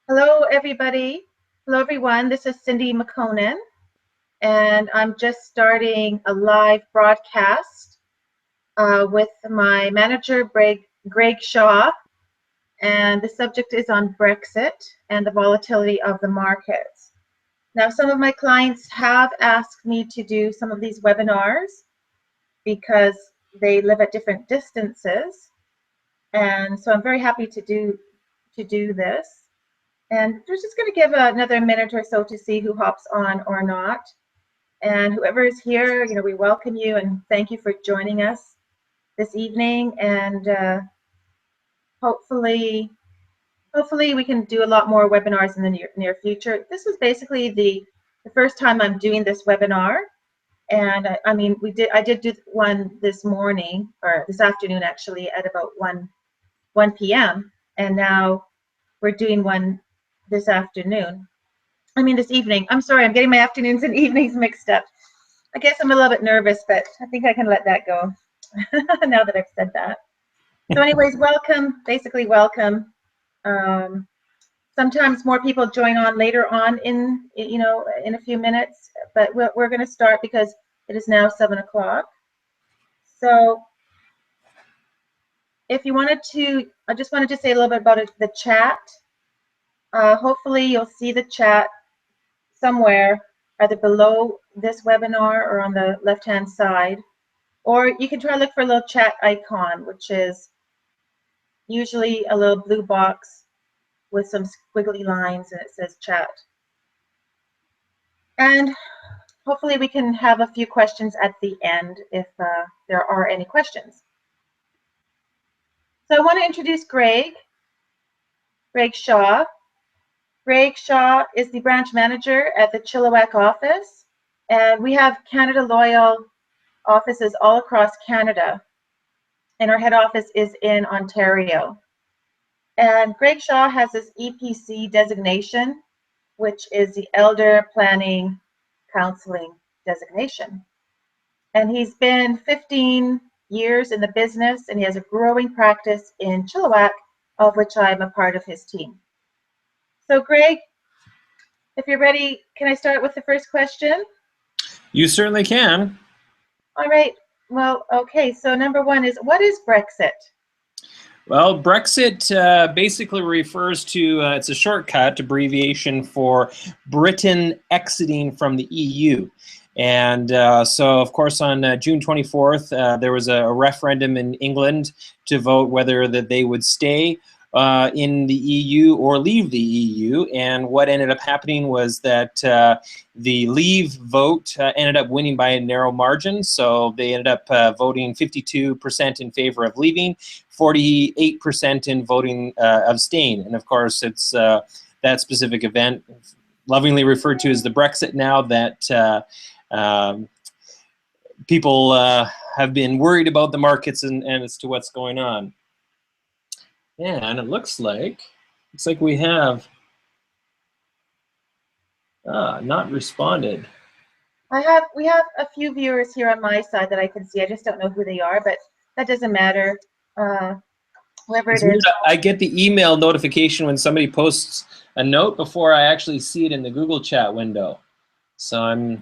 Hello, everybody. Hello, everyone. This is Cindy McConan, and I'm just starting a live broadcast with my manager, Greg Shaw, and the subject is on Brexit and the volatility of the markets. Now, some of my clients have asked me to do some of these webinars because they live at different distances, and so I'm very happy to do this. And we're just going to give another minute or so to see who hops on or not. And whoever is here, we welcome you and thank you for joining us this evening. And hopefully we can do a lot more webinars in the near future. This was basically the first time I'm doing this webinar. And I did do one this morning, or this afternoon actually, at about 1 p.m. And now we're doing one this evening. I'm sorry, I'm getting my afternoons and evenings mixed up. I guess I'm a little bit nervous, but I think I can let that go now that I've said that. So anyways, welcome, basically welcome. Sometimes more people join on later on in a few minutes, but we're going to start because it is now 7 o'clock. So if you wanted to, I just wanted to say a little bit about the chat. Hopefully you'll see the chat somewhere, either below this webinar or on the left-hand side. Or you can try to look for a little chat icon, which is usually a little blue box with some squiggly lines, and it says chat. And hopefully we can have a few questions at the end if there are any questions. So I want to introduce Greg Shaw. Greg Shaw is the branch manager at the Chilliwack office, and we have Canada Loyal offices all across Canada, and our head office is in Ontario. And Greg Shaw has this EPC designation, which is the Elder Planning Counseling designation. And he's been 15 years in the business, and he has a growing practice in Chilliwack, of which I'm a part of his team. So Greg, if you're ready, can I start with the first question? You certainly can. All right. Well, okay. So number one is, what is Brexit? Well, Brexit basically refers to, it's a shortcut abbreviation for Britain exiting from the EU. And so, of course, on June 24th, there was a referendum in England to vote whether that they would stay in the EU or leave the EU. And what ended up happening was that the leave vote ended up winning by a narrow margin. So they ended up voting 52% in favor of leaving, 48% in voting of staying. And of course, it's that specific event, lovingly referred to as the Brexit now, that people have been worried about the markets and as to what's going on. And it looks like we have not responded. We have a few viewers here on my side that I can see. I just don't know who they are, but that doesn't matter. Whoever it is. I get the email notification when somebody posts a note before I actually see it in the Google chat window. So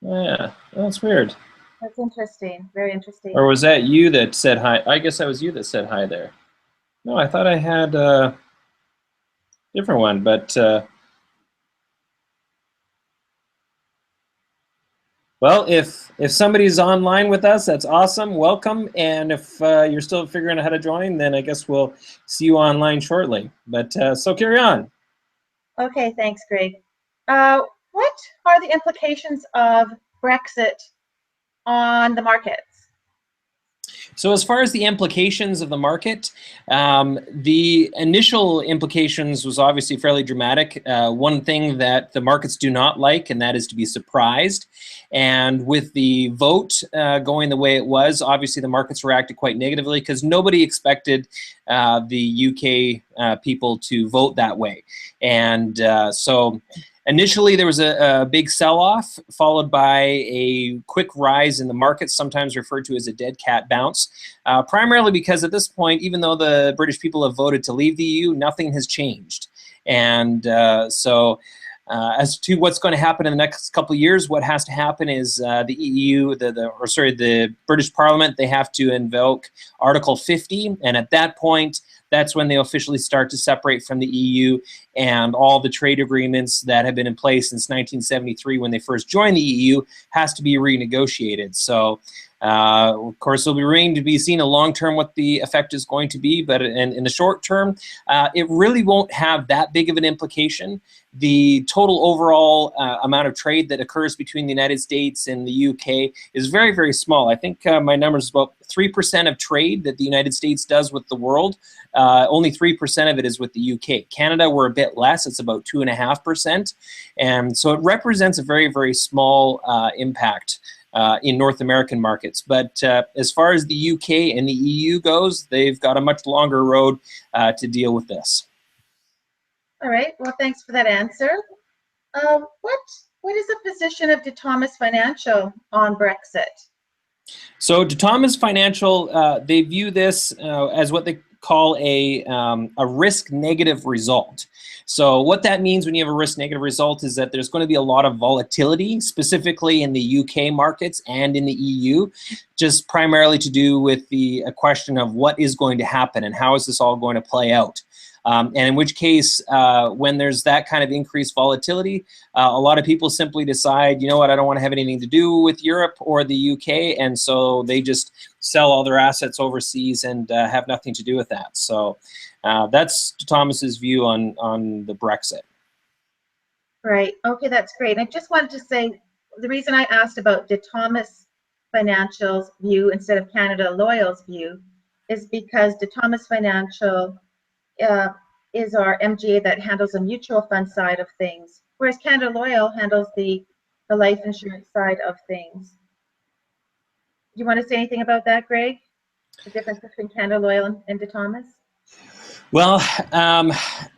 yeah, that's weird. That's interesting. Very interesting. Or was that you that said hi? I guess that was you that said hi there. No, I thought I had a different one, but well, if somebody's online with us, that's awesome. Welcome. And if you're still figuring out how to join, then I guess we'll see you online shortly. But so carry on. Okay, thanks, Greg. What are the implications of Brexit on the markets? So as far as the implications of the market, the initial implications was obviously fairly dramatic. One thing that the markets do not like, and that is to be surprised. And with the vote going the way it was, obviously the markets reacted quite negatively because nobody expected the UK people to vote that way. And so Initially, there was a big sell-off, followed by a quick rise in the market, sometimes referred to as a dead cat bounce, primarily because at this point, even though the British people have voted to leave the EU, nothing has changed. And as to what's going to happen in the next couple of years, what has to happen is the EU, the British Parliament, they have to invoke Article 50, and at that point, that's when they officially start to separate from the EU, and all the trade agreements that have been in place since 1973 when they first joined the EU has to be renegotiated. So, of course, it'll be remain to be seen in the long term what the effect is going to be, but in the short term, it really won't have that big of an implication. The total overall amount of trade that occurs between the United States and the UK is very, very small. I think my number is about 3% of trade that the United States does with the world. Only 3% of it is with the UK. Canada, we're a bit less. It's about 2.5%. And so it represents a very, very small impact in North American markets. But as far as the UK and the EU goes, they've got a much longer road to deal with this. All right. Well, thanks for that answer. What is the position of De Thomas Financial on Brexit? So De Thomas Financial, they view this as what they call a risk negative result. So what that means when you have a risk negative result is that there's going to be a lot of volatility, specifically in the UK markets and in the EU, just primarily to do with the question of what is going to happen and how is this all going to play out. And in which case, when there's that kind of increased volatility, a lot of people simply decide, you know what, I don't want to have anything to do with Europe or the UK, and so they just sell all their assets overseas and have nothing to do with that. So that's Thomas's view on the Brexit. Right. Okay, that's great. I just wanted to say the reason I asked about De Thomas Financial's view instead of Canada Loyal's view is because De Thomas Financial is our MGA that handles the mutual fund side of things, whereas Canada Loyal handles the life insurance side of things. Do you want to say anything about that, Greg? The difference between Canada Loyal and De Thomas? Well,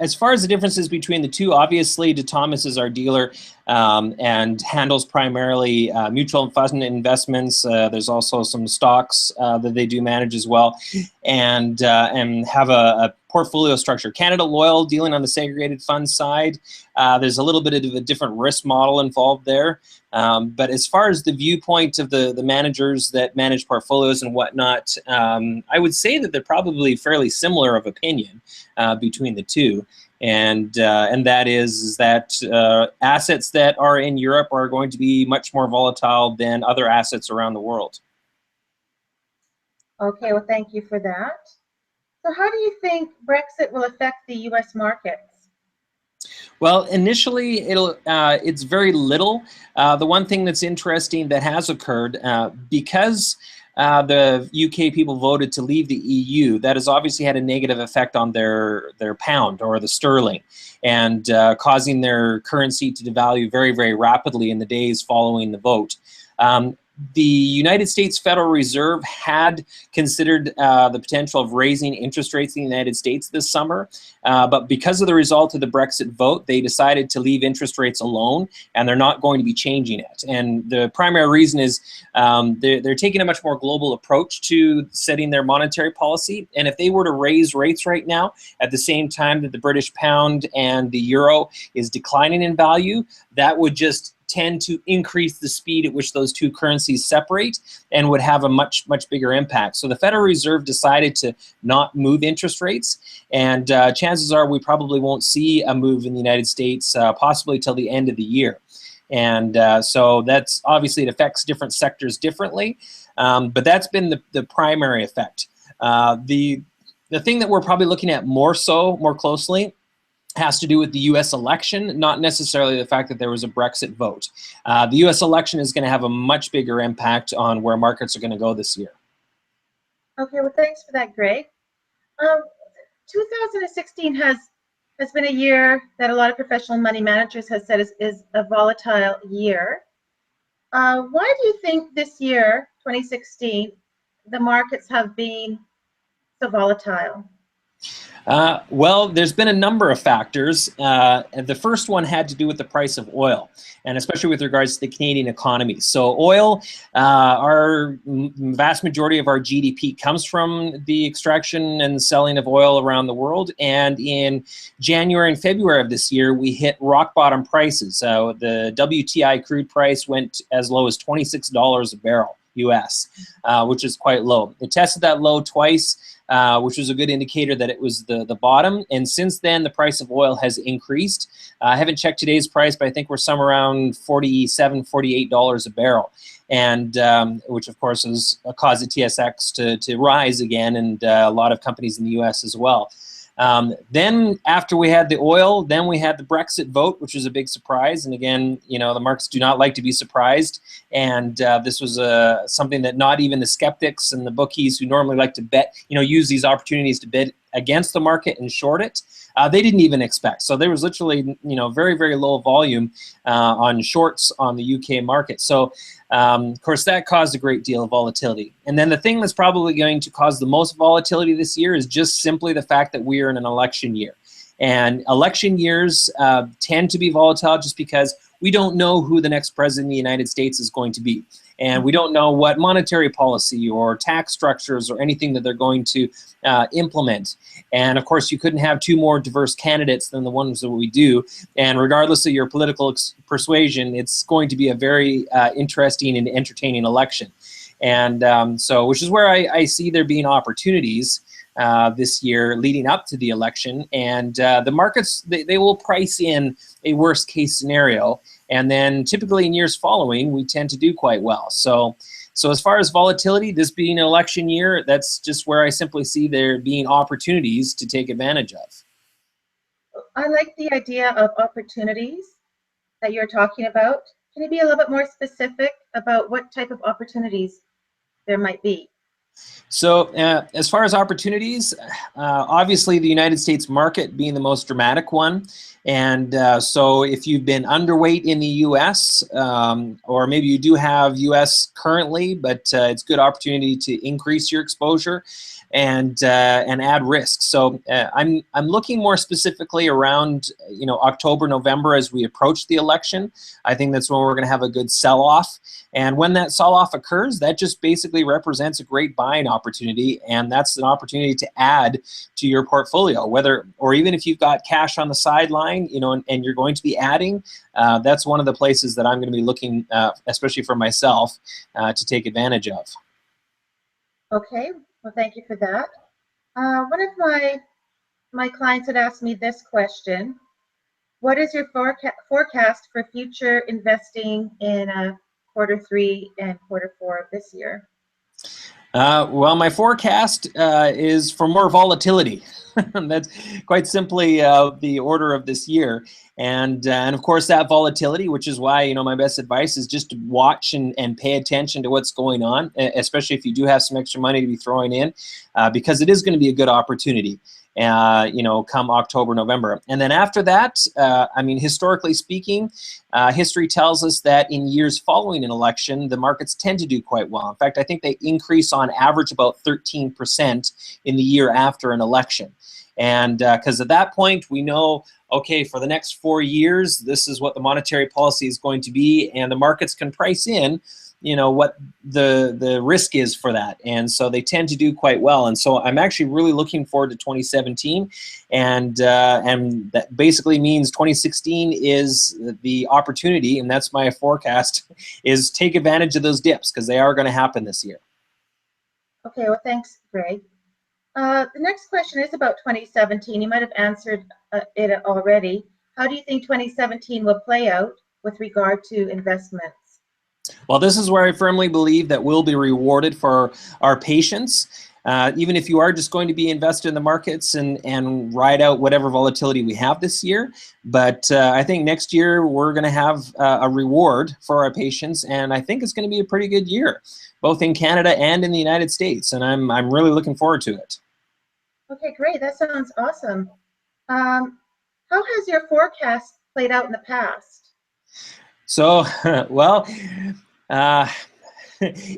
as far as the differences between the two, obviously De Thomas is our dealer and handles primarily mutual fund investments. There's also some stocks that they do manage as well, and have a portfolio structure. Canada Loyal dealing on the segregated fund side. There's a little bit of a different risk model involved there. But as far as the viewpoint of the managers that manage portfolios and whatnot, I would say that they're probably fairly similar of opinion between the two. And that is that assets that are in Europe are going to be much more volatile than other assets around the world. Okay, well, thank you for that. So how do you think Brexit will affect the U.S. markets? Well, initially, it's very little. The one thing that's interesting that has occurred, because the UK people voted to leave the EU, that has obviously had a negative effect on their pound or the sterling, and causing their currency to devalue very, very rapidly in the days following the vote. The United States Federal Reserve had considered the potential of raising interest rates in the United States this summer, but because of the result of the Brexit vote, they decided to leave interest rates alone, and they're not going to be changing it. And the primary reason is they're taking a much more global approach to setting their monetary policy, and if they were to raise rates right now at the same time that the British pound and the euro is declining in value, that would just tend to increase the speed at which those two currencies separate and would have a much, much bigger impact. So the Federal Reserve decided to not move interest rates, and chances are we probably won't see a move in the United States possibly till the end of the year. And so that's obviously, it affects different sectors differently, but that's been the primary effect. The thing that we're probably looking at more closely has to do with the U.S. election, not necessarily the fact that there was a Brexit vote. The U.S. election is going to have a much bigger impact on where markets are going to go this year. Okay, well, thanks for that, Greg. 2016 has been a year that a lot of professional money managers have said is a volatile year. Why do you think this year, 2016, the markets have been so volatile? Well, there's been a number of factors. And the first one had to do with the price of oil, and especially with regards to the Canadian economy. So oil, our vast majority of our GDP comes from the extraction and selling of oil around the world. And in January and February of this year, we hit rock bottom prices. The WTI crude price went as low as $26 a barrel US, which is quite low. It tested that low twice, which was a good indicator that it was the bottom. And since then, the price of oil has increased. I haven't checked today's price, but I think we're somewhere around $47, $48 a barrel. And which, of course, has caused the TSX to rise again, and a lot of companies in the US as well. Then after we had the oil, then we had the Brexit vote, which was a big surprise. And again, the markets do not like to be surprised. And this was something that not even the skeptics and the bookies who normally like to bet, use these opportunities to bet against the market and short it, they didn't even expect. So there was literally, very, very low volume on shorts on the UK market. So, of course, that caused a great deal of volatility. And then the thing that's probably going to cause the most volatility this year is just simply the fact that we are in an election year. And election years tend to be volatile just because we don't know who the next president of the United States is going to be. And we don't know what monetary policy or tax structures or anything that they're going to implement. And of course, you couldn't have two more diverse candidates than the ones that we do. And regardless of your political persuasion, it's going to be a very interesting and entertaining election. And which is where I see there being opportunities this year leading up to the election. And the markets, they will price in a worst case scenario. And then typically in years following, we tend to do quite well. So as far as volatility, this being an election year, that's just where I simply see there being opportunities to take advantage of. I like the idea of opportunities that you're talking about. Can you be a little bit more specific about what type of opportunities there might be? So as far as opportunities, obviously the United States market being the most dramatic one. And so if you've been underweight in the US, or maybe you do have US currently, but it's a good opportunity to increase your exposure and add risk. So I'm looking more specifically around October, November as we approach the election. I think that's when we're going to have a good sell-off. And when that sell-off occurs, that just basically represents a great buying opportunity, and that's an opportunity to add to your portfolio. Or even if you've got cash on the sideline, and you're going to be adding, that's one of the places that I'm going to be looking, especially for myself, to take advantage of. Okay, well, thank you for that. One of my clients had asked me this question: what is your forecast for future investing in Q3 and Q4 of this year? Well, my forecast is for more volatility. That's quite simply the order of this year. And of course, that volatility, which is why, my best advice is just to watch and pay attention to what's going on, especially if you do have some extra money to be throwing in, because it is going to be a good opportunity. Come October, November. And then after that, historically speaking, history tells us that in years following an election, the markets tend to do quite well. In fact, I think they increase on average about 13% in the year after an election. And because at that point, we know, okay, for the next 4 years, this is what the monetary policy is going to be, and the markets can price in what the risk is for that. And so they tend to do quite well. And so I'm actually really looking forward to 2017. And that basically means 2016 is the opportunity, and that's my forecast, is take advantage of those dips, because they are going to happen this year. Okay, well, thanks, Greg. The next question is about 2017. You might have answered it already. How do you think 2017 will play out with regard to investments? Well, this is where I firmly believe that we'll be rewarded for our patience. Even if you are just going to be invested in the markets and ride out whatever volatility we have this year. But I think next year we're going to have a reward for our patience, and I think it's going to be a pretty good year, both in Canada and in the United States, and I'm really looking forward to it. Okay, great. That sounds awesome. How has your forecast played out in the past? So, well,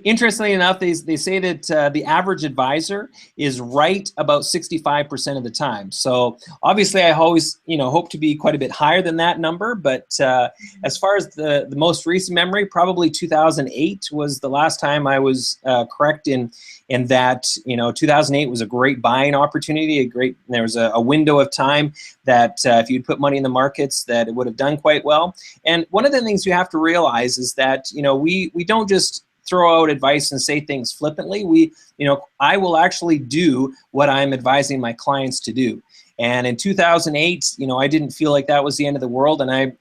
Interestingly enough, they say that the average advisor is right about 65% of the time. So obviously, I always hope to be quite a bit higher than that number. But as far as the most recent memory, probably 2008 was the last time I was correct in that 2008 was a great buying opportunity. There was a window of time that if you'd put money in the markets, that it would have done quite well. And one of the things you have to realize is that we don't just throw out advice and say things flippantly. I will actually do what I'm advising my clients to do. And in 2008, I didn't feel like that was the end of the world, and I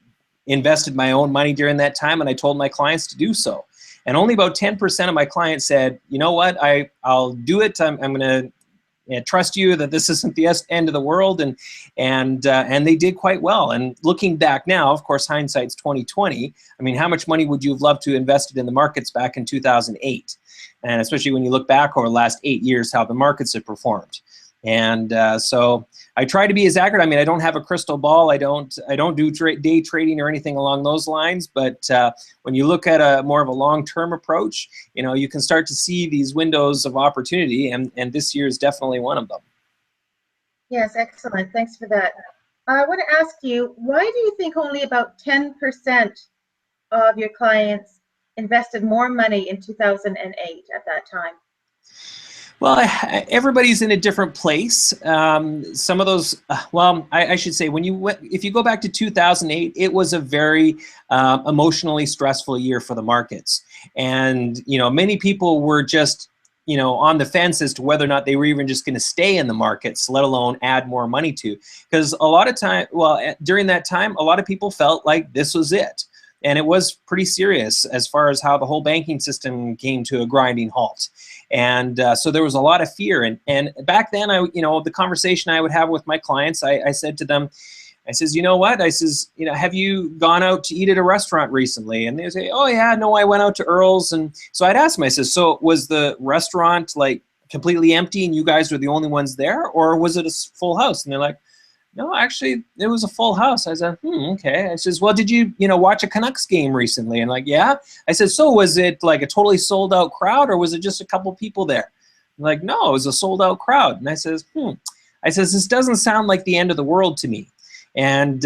invested my own money during that time, and I told my clients to do so. And only about 10% of my clients said, you know what, I'll do it. I'm going to trust you that this isn't the end of the world, and they did quite well. And looking back now, of course, hindsight's 2020. I mean, how much money would you have loved to have invested in the markets back in 2008? And especially when you look back over the last 8 years, how the markets have performed. And so I try to be as accurate. I mean, I don't have a crystal ball. I don't do day trading or anything along those lines. But when you look at a more of a long-term approach, you can start to see these windows of opportunity, and this year is definitely one of them. Yes, excellent. Thanks for that. I want to ask you, why do you think only about 10% of your clients invested more money in 2008 at that time? Well, everybody's in a different place. Some of those, I should say, if you go back to 2008, it was a very emotionally stressful year for the markets, and many people were just on the fence as to whether or not they were even just going to stay in the markets, let alone add more money to. Because a lot of time, during that time, a lot of people felt like this was it. And it was pretty serious as far as how the whole banking system came to a grinding halt. And so there was a lot of fear. And back then, the conversation I would have with my clients, I said to them, I says, you know what? I says, have you gone out to eat at a restaurant recently? And they say, oh yeah, no, I went out to Earl's. And so I'd ask them, I says, so was the restaurant like completely empty and you guys were the only ones there? Or was it a full house? And they're like, no, actually, it was a full house. I said, okay. I says, well, did you, watch a Canucks game recently? And like, yeah. I said, so was it like a totally sold out crowd, or was it just a couple people there? And like, no, it was a sold out crowd. And I says, I says, this doesn't sound like the end of the world to me. And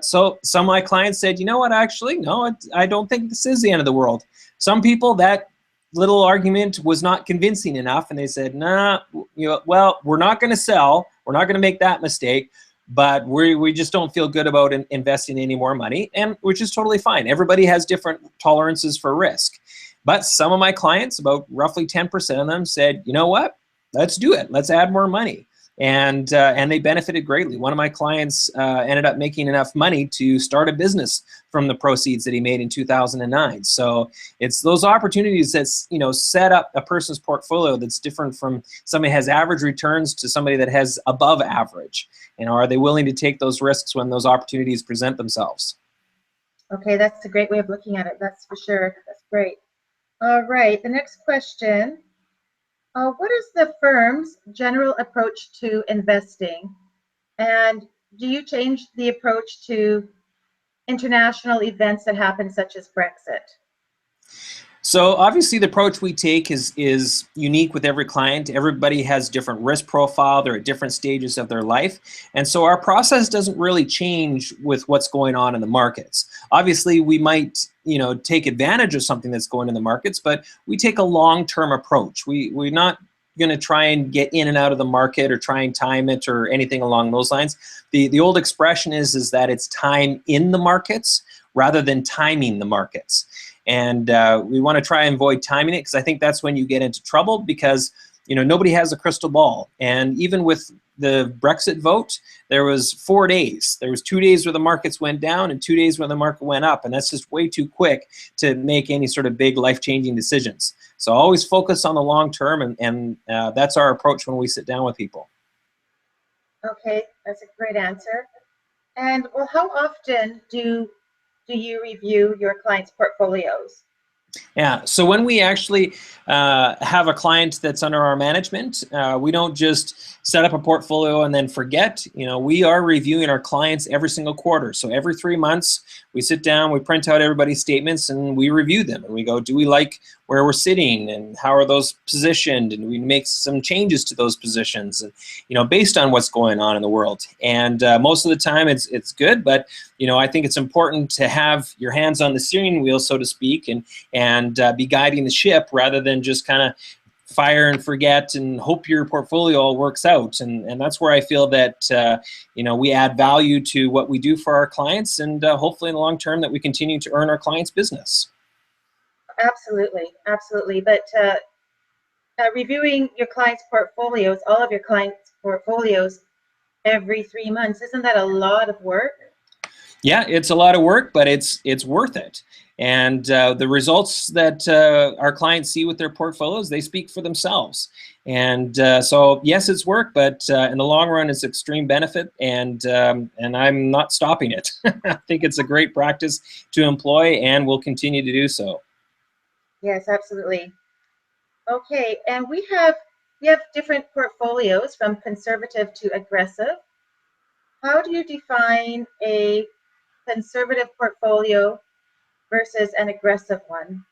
so some of my clients said, you know what, actually, no, I don't think this is the end of the world. Some people, that little argument was not convincing enough, and they said, nah, well, we're not going to sell. We're not going to make that mistake. But we just don't feel good about investing any more money, and which is totally fine. Everybody has different tolerances for risk. But some of my clients, about roughly 10% of them, said, you know what, let's do it. Let's add more money. And they benefited greatly. One of my clients ended up making enough money to start a business from the proceeds that he made in 2009. So it's those opportunities that set up a person's portfolio that's different from somebody who has average returns to somebody that has above average. Are they willing to take those risks when those opportunities present themselves? Okay, that's a great way of looking at it. That's for sure. That's great. All right, the next question. What is the firm's general approach to investing? And do you change the approach to international events that happen, such as Brexit? So obviously the approach we take is unique with every client. Everybody has different risk profile. They're at different stages of their life. And so our process doesn't really change with what's going on in the markets. Obviously we might, take advantage of something that's going in the markets, but we take a long-term approach. We're not going to try and get in and out of the market or try and time it or anything along those lines. The old expression is that it's time in the markets rather than timing the markets. And we want to try and avoid timing it, because I think that's when you get into trouble, because nobody has a crystal ball. And even with the Brexit vote, there was 4 days. There was 2 days where the markets went down and 2 days where the market went up. And that's just way too quick to make any sort of big life-changing decisions. So always focus on the long term, and that's our approach when we sit down with people. Okay, that's a great answer. And well, how often do you review your clients' portfolios? Yeah, so when we actually have a client that's under our management, we don't just set up a portfolio and then forget. We are reviewing our clients every single quarter. So every 3 months, we sit down, we print out everybody's statements, and we review them. And we go, do we like where we're sitting, and how are those positioned? And we make some changes to those positions, and based on what's going on in the world. And most of the time, it's good. But I think it's important to have your hands on the steering wheel, so to speak, and be guiding the ship rather than just kind of fire and forget and hope your portfolio all works out. And that's where I feel that we add value to what we do for our clients, and hopefully in the long term that we continue to earn our clients' business. Absolutely, absolutely. But reviewing your clients' portfolios, all of your clients' portfolios every 3 months, isn't that a lot of work? Yeah, it's a lot of work, but it's worth it. And the results that our clients see with their portfolios, they speak for themselves. And so, yes, it's work, but in the long run, it's extreme benefit, and I'm not stopping it. I think it's a great practice to employ, and we'll continue to do so. Yes, absolutely. Okay, and we have different portfolios from conservative to aggressive. How do you define a conservative portfolio versus an aggressive one?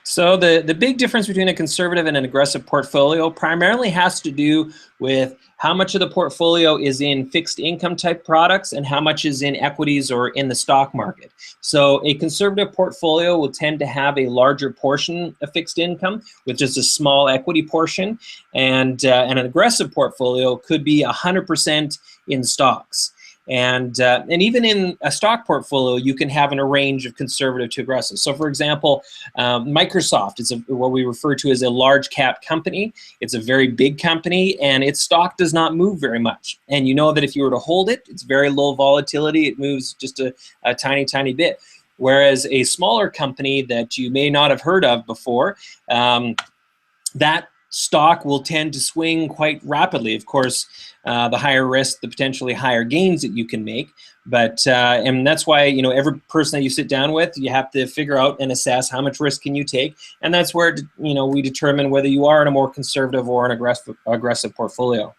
So the big difference between a conservative and an aggressive portfolio primarily has to do with how much of the portfolio is in fixed income type products and how much is in equities or in the stock market. So a conservative portfolio will tend to have a larger portion of fixed income with just a small equity portion, and an aggressive portfolio could be 100% in stocks. And even in a stock portfolio, you can have a range of conservative to aggressive. So, for example, Microsoft is what we refer to as a large cap company. It's a very big company, and its stock does not move very much. And you know that if you were to hold it, it's very low volatility. It moves just a tiny, tiny bit. Whereas a smaller company that you may not have heard of before, that stock will tend to swing quite rapidly. Of course, the higher risk, the potentially higher gains that you can make. But and that's why every person that you sit down with, you have to figure out and assess how much risk can you take, and that's where we determine whether you are in a more conservative or an aggressive portfolio.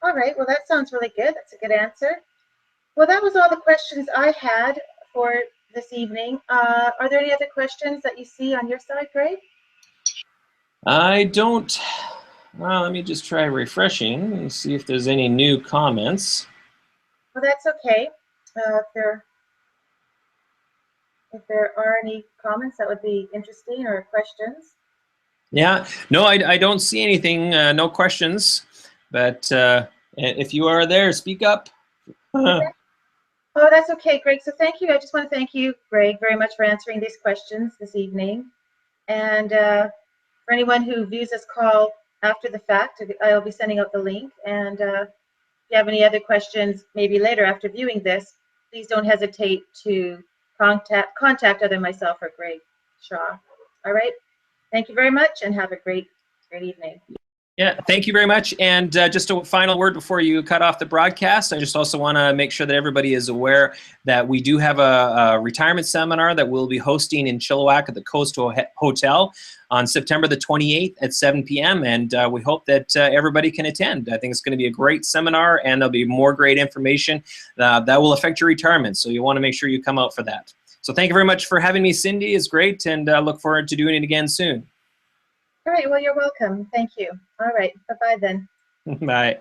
All right. Well, that sounds really good. That's a good answer. Well, that was all the questions I had for this evening. Are there any other questions that you see on your side, Greg? I don't. Well, let me just try refreshing and see if there's any new comments. Well, that's okay. If there are any comments that would be interesting or questions. Yeah, no, I don't see anything, no questions, but if you are there, speak up. Okay. Oh, that's okay, Greg. So thank you. I just want to thank you, Greg, very much for answering these questions this evening. And for anyone who views this call after the fact, I'll be sending out the link. And if you have any other questions, maybe later after viewing this, please don't hesitate to contact either myself or Greg Shaw. All right. Thank you very much, and have a great evening. Yeah, thank you very much. And just a final word before you cut off the broadcast. I just also want to make sure that everybody is aware that we do have a retirement seminar that we'll be hosting in Chilliwack at the Coast Hotel on September the 28th at 7 p.m. And we hope that everybody can attend. I think it's going to be a great seminar, and there'll be more great information that will affect your retirement. So you want to make sure you come out for that. So thank you very much for having me, Cindy. It's great, and look forward to doing it again soon. All right. Well, you're welcome. Thank you. All right. Bye-bye then. Bye.